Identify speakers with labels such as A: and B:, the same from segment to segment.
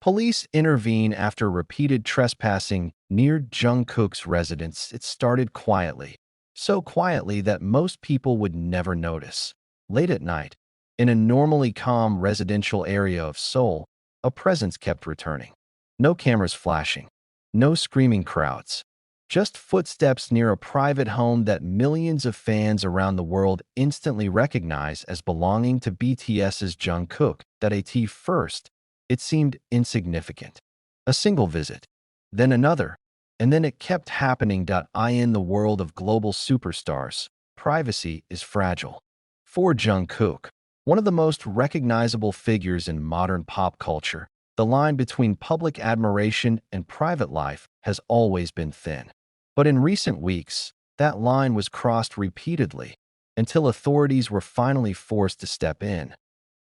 A: Police intervene after repeated trespassing near Jungkook's residence. It started quietly, so quietly that most people would never notice. Late at night, in a normally calm residential area of Seoul, a presence kept returning. No cameras flashing, no screaming crowds, just footsteps near a private home that millions of fans around the world instantly recognize as belonging to BTS's Jungkook. That at first, it seemed insignificant. A single visit, then another, and then it kept happening. In the world of global superstars, privacy is fragile. For Jungkook, one of the most recognizable figures in modern pop culture, the line between public admiration and private life has always been thin. But in recent weeks, that line was crossed repeatedly until authorities were finally forced to step in.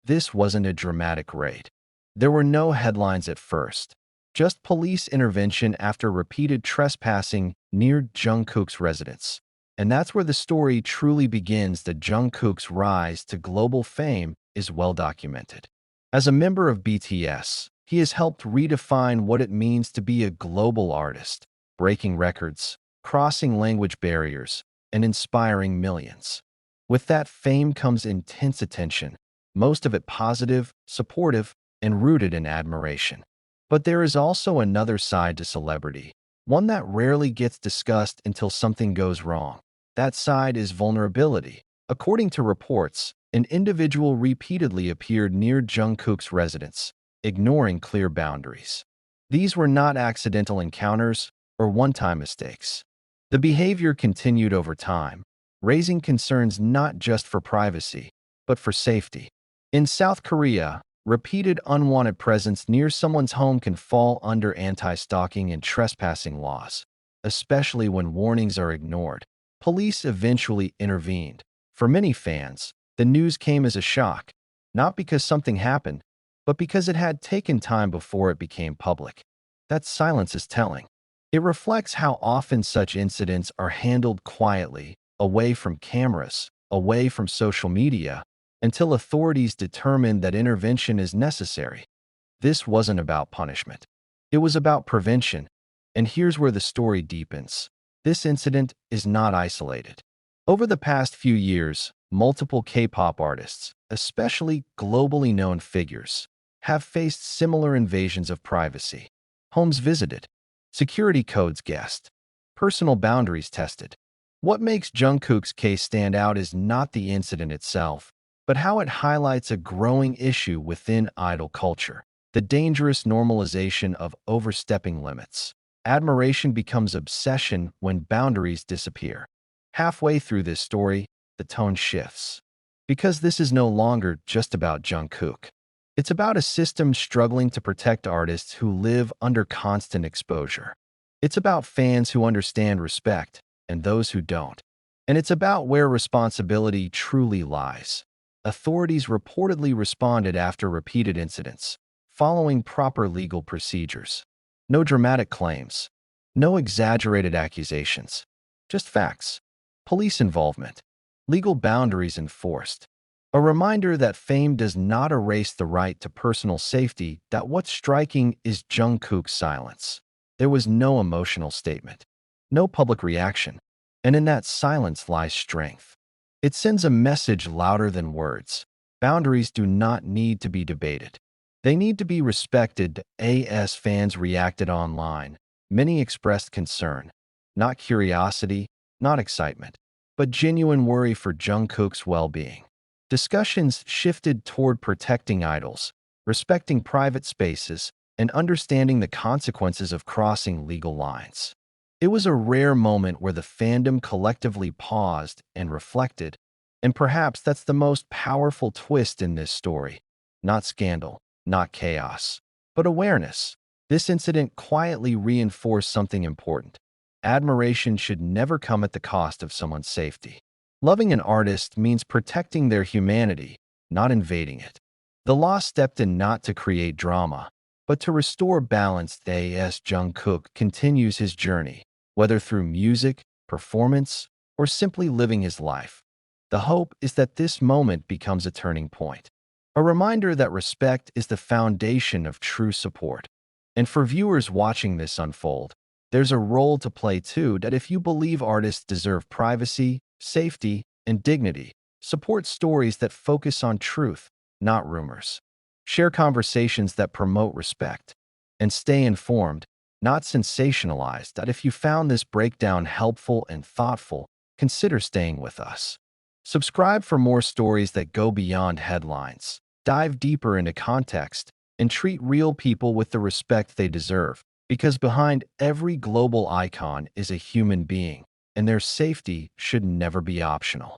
A: This wasn't a dramatic raid. There were no headlines at first, just police intervention after repeated trespassing near Jungkook's residence. And that's where the story truly begins. That Jungkook's rise to global fame is well documented. As a member of BTS, he has helped redefine what it means to be a global artist, breaking records, crossing language barriers, and inspiring millions. With that fame comes intense attention, most of it positive, supportive, and rooted in admiration. But there is also another side to celebrity, one that rarely gets discussed until something goes wrong. That side is vulnerability. According to reports, an individual repeatedly appeared near Jungkook's residence, ignoring clear boundaries. These were not accidental encounters or one-time mistakes. The behavior continued over time, raising concerns not just for privacy, but for safety. In South Korea, repeated unwanted presence near someone's home can fall under anti-stalking and trespassing laws, especially when warnings are ignored. Police eventually intervened. For many fans, the news came as a shock, not because something happened, but because it had taken time before it became public. That silence is telling. It reflects how often such incidents are handled quietly, away from cameras, away from social media, until authorities determine that intervention is necessary. This wasn't about punishment. It was about prevention. And here's where the story deepens. This incident is not isolated. Over the past few years, multiple K-pop artists, especially globally known figures, have faced similar invasions of privacy. Homes visited, security codes guessed, personal boundaries tested. What makes Jungkook's case stand out is not the incident itself, but how it highlights a growing issue within idol culture: the dangerous normalization of overstepping limits. Admiration becomes obsession when boundaries disappear. Halfway through this story, the tone shifts. Because this is no longer just about Jungkook. It's about a system struggling to protect artists who live under constant exposure. It's about fans who understand respect and those who don't. And it's about where responsibility truly lies. Authorities reportedly responded after repeated incidents, following proper legal procedures. No dramatic claims, no exaggerated accusations, just facts. Police involvement, legal boundaries enforced. A reminder that fame does not erase the right to personal safety. That what's striking is Jungkook's silence. There was no emotional statement, no public reaction, and in that silence lies strength. It sends a message louder than words. Boundaries do not need to be debated. They need to be respected. As fans reacted online, many expressed concern, not curiosity, not excitement, but genuine worry for Jungkook's well-being. Discussions shifted toward protecting idols, respecting private spaces, and understanding the consequences of crossing legal lines. It was a rare moment where the fandom collectively paused and reflected, and perhaps that's the most powerful twist in this story. Not scandal, not chaos, but awareness. This incident quietly reinforced something important. Admiration should never come at the cost of someone's safety. Loving an artist means protecting their humanity, not invading it. The law stepped in not to create drama, but to restore balance. As Jungkook continues his journey, whether through music, performance, or simply living his life. The hope is that this moment becomes a turning point. A reminder that respect is the foundation of true support. And for viewers watching this unfold, there's a role to play too that if you believe artists deserve privacy, safety, and dignity, support stories that focus on truth, not rumors. Share conversations that promote respect. And stay informed, not sensationalized, that if you found this breakdown helpful and thoughtful, consider staying with us. Subscribe for more stories that go beyond headlines, dive deeper into context, and treat real people with the respect they deserve. Because behind every global icon is a human being, and their safety should never be optional.